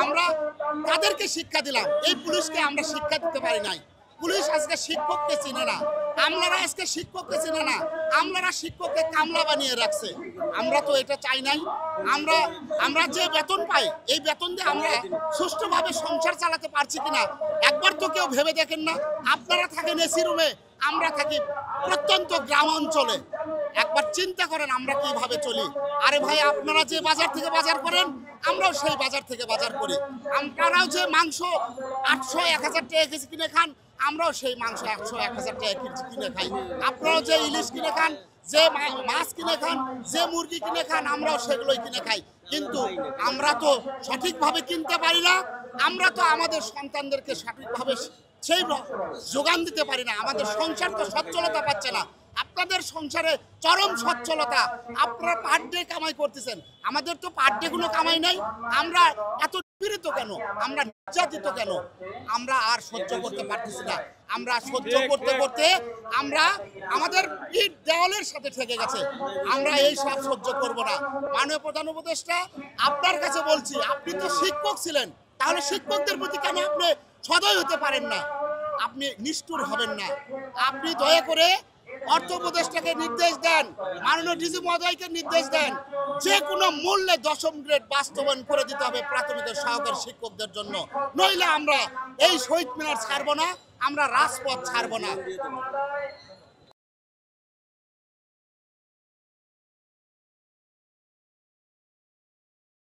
আমরা তাদেরকে শিক্ষা দিলাম, এই পুলিশকে আমরা শিক্ষা দিতে পারি নাই। পুলিশ আজকে শিক্ষককে চিনে না, আমলারা আজকে শিক্ষককে চিনে না, আমলারা শিক্ষককে কামলা বানিয়ে রাখছে। আমরা তো এটা চাই নাই। আমরা যে বেতন পাই, এই বেতন দিয়ে আমরা সুষ্ঠুভাবে সংসার চালাতে পারছি কিনা একবার তো কেউ ভেবে দেখেন না। আপনারা থাকেন এসি রুমে, আমরা থাকি প্রত্যন্ত গ্রাম অঞ্চলে। একবার চিন্তা করেন আমরা কিভাবে চলি। আরে ভাই, আপনারা যে বাজার থেকে বাজার করেন, আমরাও সেই বাজার থেকে বাজার করি। আপনারাও যে মাংস 800-1000 টাকা কেজি কিনে খান, আমরাও সেই মাংস 100-1000 টাকা কেজি কিনে খাই। আপনারাও যে ইলিশ কিনে খান, যে মাছ কিনে খান, যে মুরগি কিনে খান, আমরাও সেগুলোই কিনে খাই। কিন্তু আমরা তো সঠিকভাবে কিনতে পারি না। আমরা তো আমাদের সন্তানদেরকে সঠিকভাবে সেই যোগান দিতে পারি না। আমাদের সংসার তো সচ্ছলতা পাচ্ছে না। আপনাদের সংসারে চরম সচ্ছলতা, আপনারা পার ডে কামাই করতেছেন, আমাদের তো পার ডে কোনো কামাই নাই। আমরা এত পীড়িত কেন, আমরা নির্যাতিত কেন? আমরা আর সহ্য করতে পারতেছি না। আমরা সহ্য করতে করতে আমরা আমাদের ইট দেওয়ালের সাথে ঠেকে গেছে। আমরা এই সব সহ্য করব না। মাননীয় প্রধান উপদেষ্টা, আপনার কাছে বলছি, আপনি তো শিক্ষক ছিলেন, তাহলে শিক্ষকদের প্রতি কেন আপনি সদয় হতে পারেন না? আপনি নিষ্ঠুর হবেন না। আপনি দয়া করে অর্থ উপদেষ্টাকে নির্দেশ দেন, মাননীয় ডিজি মহোদয়কে নির্দেশ দেন, যে কোনো মূল্যে 10ম গ্রেড বাস্তবায়ন করে দিতে হবে প্রাথমিক ও সহকারী শিক্ষকদের জন্য। নইলে আমরা এই শহীদ মিনার ছাড়বো না, আমরা রাজপথ ছাড়বো না।